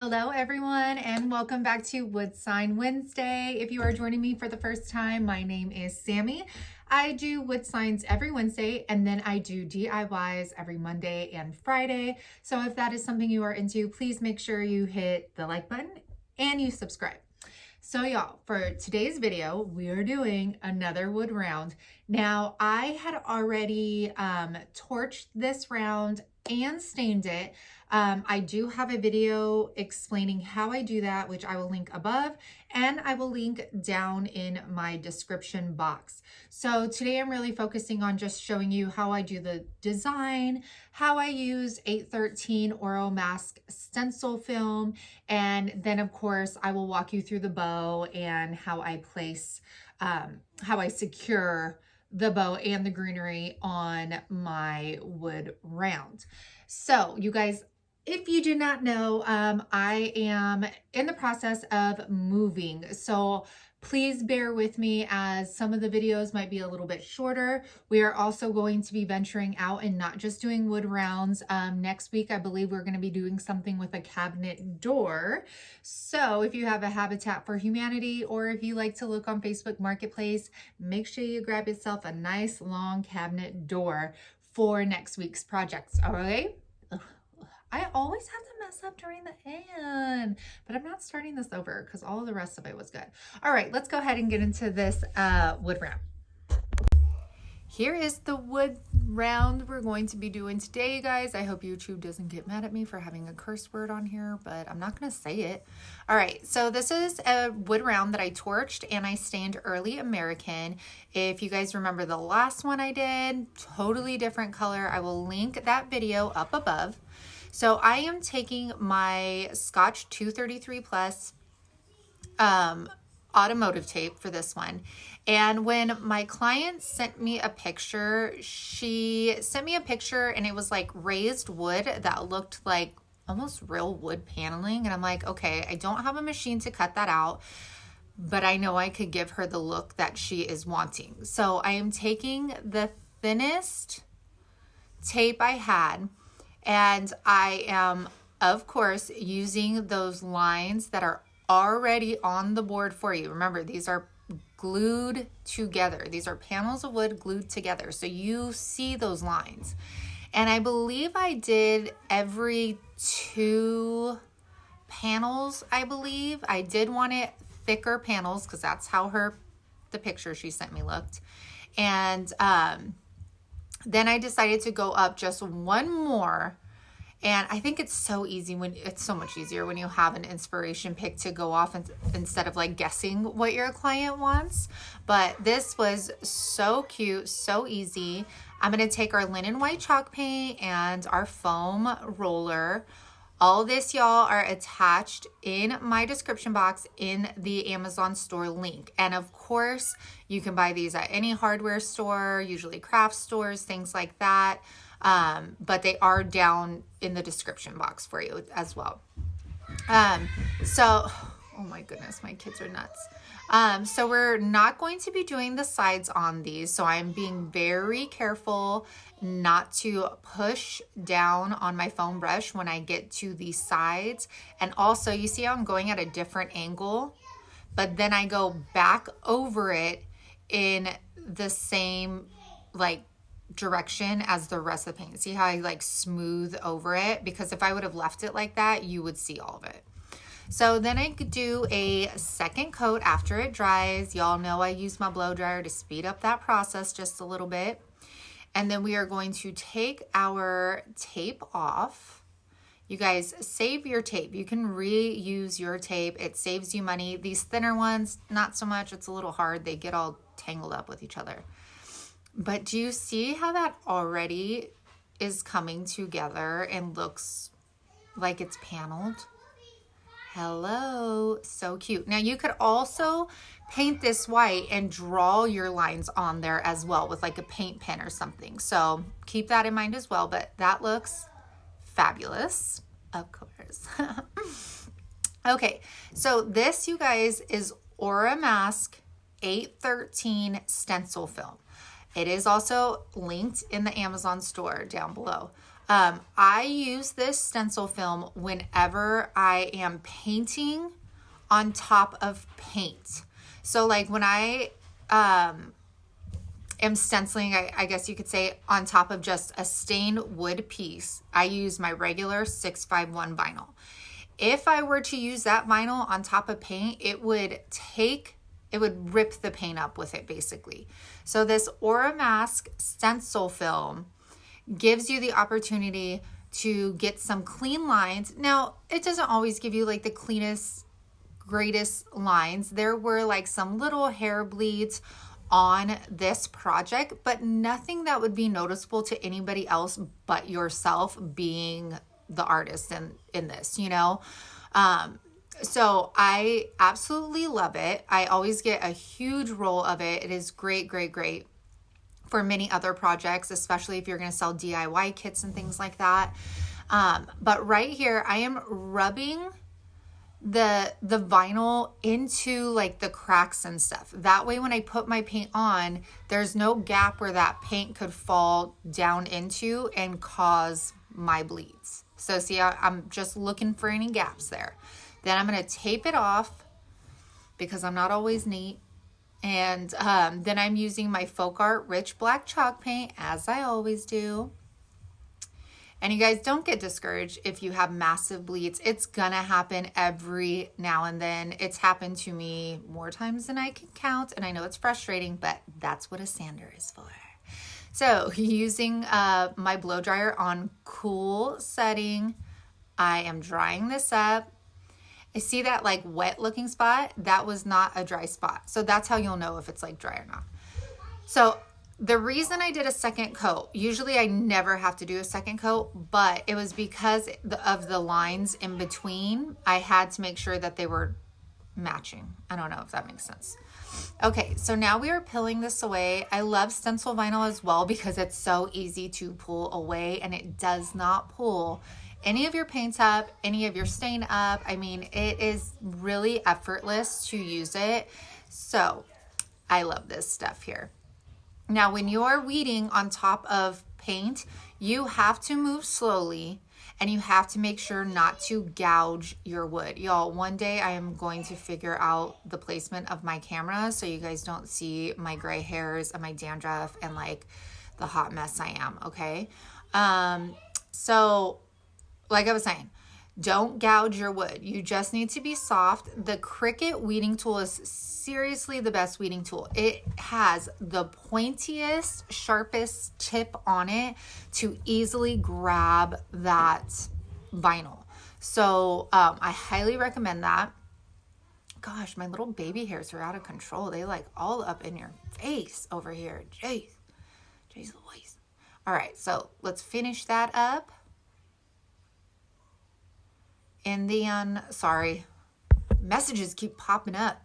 Hello everyone and welcome back to Wood Sign Wednesday. If you are joining me for the first time, my name is Sammy. I do wood signs every Wednesday and then I do DIYs every Monday and Friday. So if that is something you are into, please make sure you hit the like button and you subscribe. So y'all, for today's video, we are doing another wood round. Now I had already torched this round and stained it. I do have a video explaining how I do that, which I will link above and I will link down in my description box. So today I'm really focusing on just showing you how I do the design, how I use 813 Oro Mask stencil film, and then of course I will walk you through the bow and how I place, how I secure the bow and the greenery on my wood round. So you guys, if you do not know, I am in the process of moving. So please bear with me as some of the videos might be a little bit shorter. We are also going to be venturing out and not just doing wood rounds. Next week, I believe we're going to be doing something with a cabinet door. So if you have a Habitat for Humanity or if you like to look on Facebook Marketplace, make sure you grab yourself a nice long cabinet door for next week's projects. All right. I always have to mess up during the end, but I'm not starting this over because all of the rest of it was good. All right, let's go ahead and get into this wood round. Here is the wood round we're going to be doing today, you guys. I hope YouTube doesn't get mad at me for having a curse word on here, but I'm not going to say it. All right, so this is a wood round that I torched and I stained Early American. If you guys remember the last one I did, totally different color. I will link that video up above. So I am taking my Scotch 233 Plus automotive tape for this one. And when my client sent me a picture, she sent me a picture and it was like raised wood that looked like almost real wood paneling. And I'm like, okay, I don't have a machine to cut that out, but I know I could give her the look that she is wanting. So I am taking the thinnest tape I had, and I am, of course, using those lines that are already on the board for you. Remember, these are glued together. These are panels of wood glued together. So you see those lines. And I believe I did every 2 panels, I believe. I did want it thicker panels because that's how the picture she sent me looked. And then I decided to go up just one more. And I think it's so easy it's so much easier when you have an inspiration pick to go off instead of like guessing what your client wants. But this was so cute, so easy. I'm going to take our linen white chalk paint and our foam roller. All this, y'all, are attached in my description box in the Amazon store link. And of course, you can buy these at any hardware store, usually craft stores, things like that. But they are down in the description box for you as well. Oh my goodness, my kids are nuts. So we're not going to be doing the sides on these. So I'm being very careful not to push down on my foam brush when I get to the sides. And also you see how I'm going at a different angle, but then I go back over it in the same like direction as the rest of the paint. See how I like smooth over it? Because if I would have left it like that, you would see all of it. So then I could do a second coat after it dries. Y'all know I use my blow dryer to speed up that process just a little bit. And then we are going to take our tape off. You guys, save your tape. You can reuse your tape. It saves you money. These thinner ones, not so much. It's a little hard. They get all tangled up with each other. But do you see how that already is coming together and looks like it's paneled? Hello, so cute. Now you could also paint this white and draw your lines on there as well with like a paint pen or something. So keep that in mind as well, but that looks fabulous, of course. Okay, so this, you guys, is Oro Mask 813 stencil film. It is also linked in the Amazon store down below. I use this stencil film whenever I am painting on top of paint. So like when I am stenciling, I guess you could say, on top of just a stained wood piece, I use my regular 651 vinyl. If I were to use that vinyl on top of paint, it would rip the paint up with it basically. So this Aura Mask stencil film gives you the opportunity to get some clean lines. Now, it doesn't always give you like the cleanest, greatest lines. There were like some little hair bleeds on this project, but nothing that would be noticeable to anybody else but yourself being the artist in this, you know? So I absolutely love it. I always get a huge roll of it. It is great, great, great for many other projects, especially if you're going to sell DIY kits and things like that. But right here, I am rubbing the vinyl into like the cracks and stuff. That way, when I put my paint on, there's no gap where that paint could fall down into and cause my bleeds. So see, I'm just looking for any gaps there. Then I'm going to tape it off because I'm not always neat. And then I'm using my Folk Art Rich Black Chalk Paint, as I always do. And you guys, don't get discouraged if you have massive bleeds. It's going to happen every now and then. It's happened to me more times than I can count. And I know it's frustrating, but that's what a sander is for. So using my blow dryer on cool setting, I am drying this up. I see that like wet looking spot. That was not a dry spot. So that's how you'll know if it's like dry or not. So the reason I did a second coat, usually I never have to do a second coat, but it was because of the lines in between. I had to make sure that they were matching. I don't know if that makes sense. Okay, so now we are peeling this away. I love stencil vinyl as well because it's so easy to pull away and it does not pull any of your paint up, any of your stain up. I mean, it is really effortless to use it. So I love this stuff here. Now, when you are weeding on top of paint, you have to move slowly and you have to make sure not to gouge your wood. Y'all, one day I am going to figure out the placement of my camera so you guys don't see my gray hairs and my dandruff and like the hot mess I am, okay? So like I was saying, don't gouge your wood. You just need to be soft. The Cricut weeding tool is seriously the best weeding tool. It has the pointiest, sharpest tip on it to easily grab that vinyl. So I highly recommend that. Gosh, my little baby hairs are out of control. They like all up in your face over here. Jeez. Jeez Louise. All right, so let's finish that up. And then, sorry, messages keep popping up.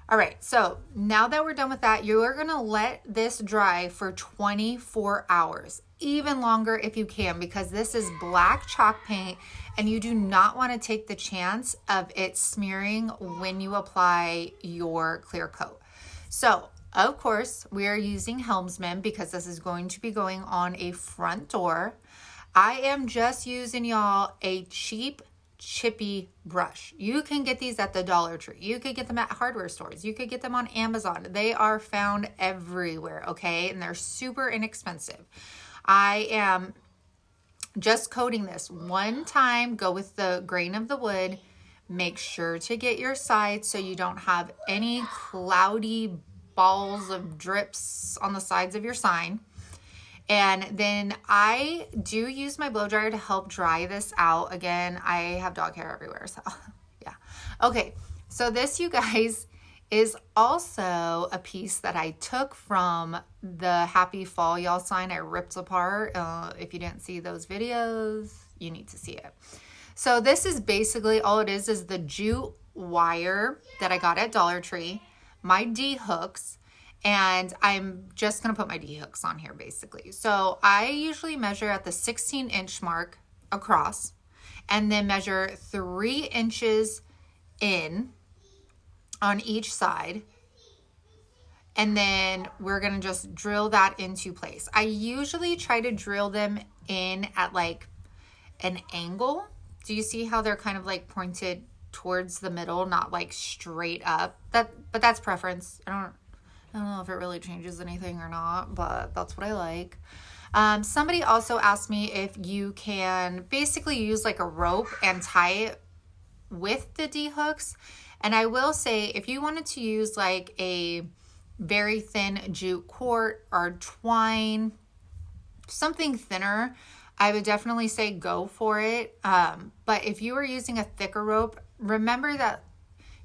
All right, so now that we're done with that, you are gonna let this dry for 24 hours, even longer if you can, because this is black chalk paint and you do not wanna take the chance of it smearing when you apply your clear coat. So, of course, we are using Helmsman because this is going to be going on a front door. I am just using, y'all, a cheap chippy brush. You can get these at the Dollar Tree. You could get them at hardware stores. You could get them on Amazon. They are found everywhere, okay? And they're super inexpensive. I am just coating this one time. Go with the grain of the wood. Make sure to get your sides so you don't have any cloudy balls of drips on the sides of your sign. And then I do use my blow dryer to help dry this out. Again, I have dog hair everywhere, so yeah. Okay, so this, you guys, is also a piece that I took from the Happy Fall Y'all sign I ripped apart. If you didn't see those videos, you need to see it. So this is basically, all it is the jute wire that I got at Dollar Tree, my D-hooks, and I'm just going to put my D-hooks on here basically. So I usually measure at the 16-inch mark across and then measure 3 inches in on each side. And then we're going to just drill that into place. I usually try to drill them in at like an angle. Do you see how they're kind of like pointed towards the middle, not like straight up? But that's preference. I don't know if it really changes anything or not, but that's what I like. Somebody also asked me if you can basically use like a rope and tie it with the D-hooks. And I will say, if you wanted to use like a very thin jute cord or twine, something thinner, I would definitely say go for it. But if you are using a thicker rope, remember that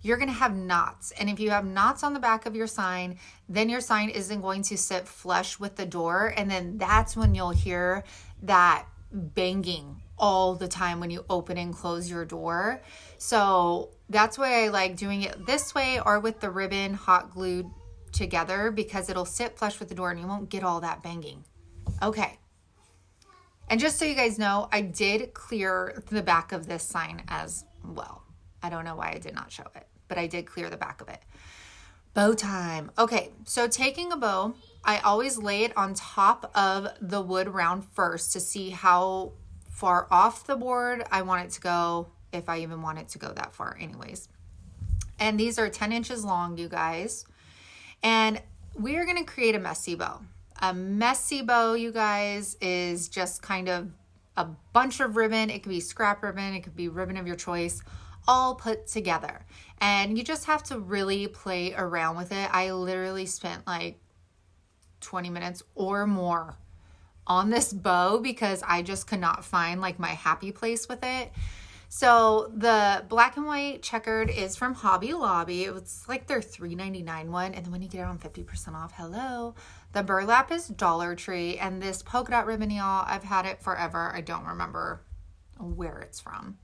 you're going to have knots. And if you have knots on the back of your sign, then your sign isn't going to sit flush with the door. And then that's when you'll hear that banging all the time when you open and close your door. So that's why I like doing it this way or with the ribbon hot glued together, because it'll sit flush with the door and you won't get all that banging. Okay. And just so you guys know, I did clear the back of this sign as well. I don't know why I did not show it, but I did clear the back of it. Bow time. Okay, so taking a bow, I always lay it on top of the wood round first to see how far off the board I want it to go, if I even want it to go that far anyways. And these are 10 inches long, you guys. And we are going to create a messy bow. A messy bow, you guys, is just kind of a bunch of ribbon. It could be scrap ribbon. It could be ribbon of your choice, all put together. And you just have to really play around with it. I literally spent like 20 minutes or more on this bow because I just could not find like my happy place with it. So the black and white checkered is from Hobby Lobby. It was like their $3.99 one. And then when you get it on 50% off, hello. The burlap is Dollar Tree. And this polka dot ribbon, y'all, I've had it forever. I don't remember where it's from.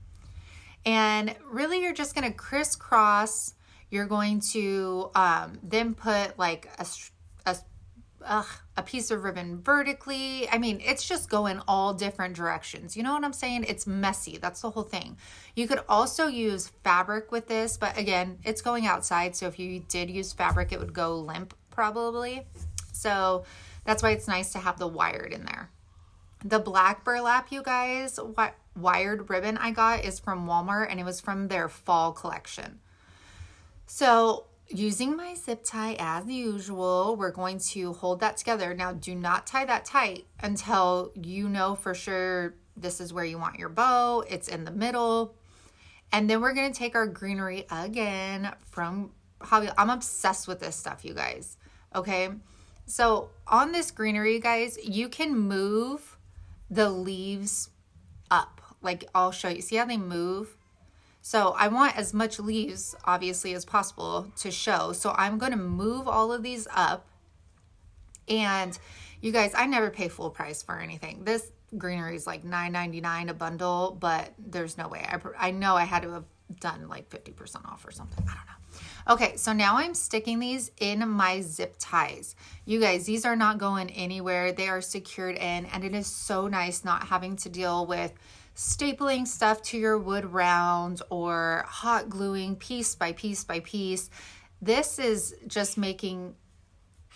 And really, you're just going to crisscross. You're going to then put like a piece of ribbon vertically. I mean, it's just going all different directions. You know what I'm saying? It's messy. That's the whole thing. You could also use fabric with this, but again, it's going outside. So if you did use fabric, it would go limp probably. So that's why it's nice to have the wired in there. The black burlap, you guys, wired ribbon I got is from Walmart, and it was from their fall collection. So using my zip tie as usual, we're going to hold that together. Now, do not tie that tight until you know for sure this is where you want your bow. It's in the middle. And then we're going to take our greenery again from Hobby. I'm obsessed with this stuff, you guys. Okay. So on this greenery, guys, you can move the leaves up. Like I'll show you. See how they move? So I want as much leaves, obviously, as possible to show. So I'm going to move all of these up. And you guys, I never pay full price for anything. This greenery is like $9.99 a bundle, but there's no way. I know I had to have done like 50% off or something. I don't know. Okay, so now I'm sticking these in my zip ties. You guys, these are not going anywhere. They are secured in, and it is so nice not having to deal with stapling stuff to your wood round or hot gluing piece by piece by piece. This is just making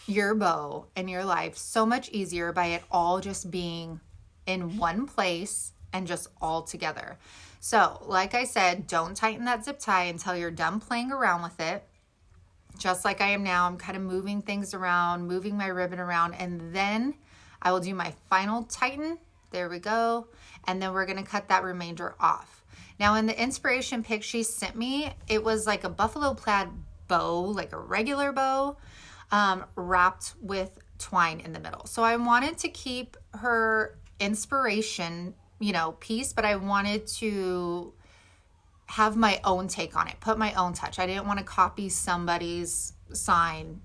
your bow and your life so much easier by it all just being in one place and just all together. So like I said, don't tighten that zip tie until you're done playing around with it. Just like I am now, I'm kind of moving things around, moving my ribbon around, and then I will do my final tighten. There we go. And then we're going to cut that remainder off. Now in the inspiration pic she sent me, it was like a buffalo plaid bow, like a regular bow, wrapped with twine in the middle. So I wanted to keep her inspiration, piece, but I wanted to have my own take on it, put my own touch. I didn't want to copy somebody's sign,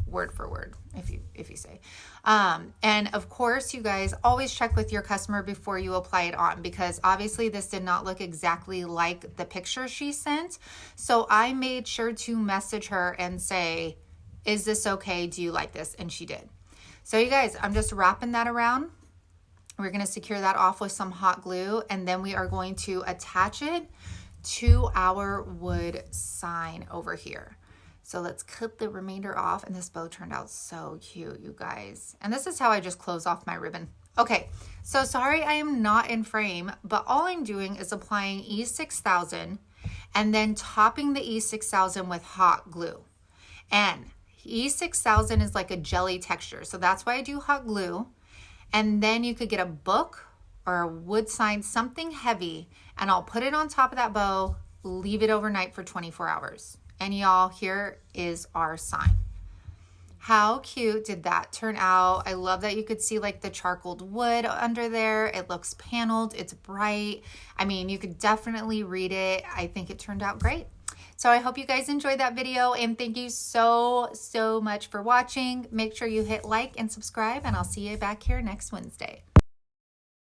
word for word, if you say. And of course, you guys always check with your customer before you apply it on, because obviously this did not look exactly like the picture she sent. So I made sure to message her and say, is this okay? Do you like this? And she did. So you guys, I'm just wrapping that around. We're going to secure that off with some hot glue, and then we are going to attach it to our wood sign over here. So let's cut the remainder off, and this bow turned out so cute, you guys. And this is how I just close off my ribbon. Okay, so sorry I am not in frame, but all I'm doing is applying E6000 and then topping the E6000 with hot glue. And E6000 is like a jelly texture, so that's why I do hot glue. And then you could get a book or a wood sign, something heavy, and I'll put it on top of that bow, leave it overnight for 24 hours. And y'all, here is our sign. How cute did that turn out? I love that you could see like the charcoaled wood under there. It looks paneled, it's bright. I mean, you could definitely read it. I think it turned out great. So I hope you guys enjoyed that video, and thank you so much for watching. Make sure you hit like and subscribe, and I'll see you back here next Wednesday.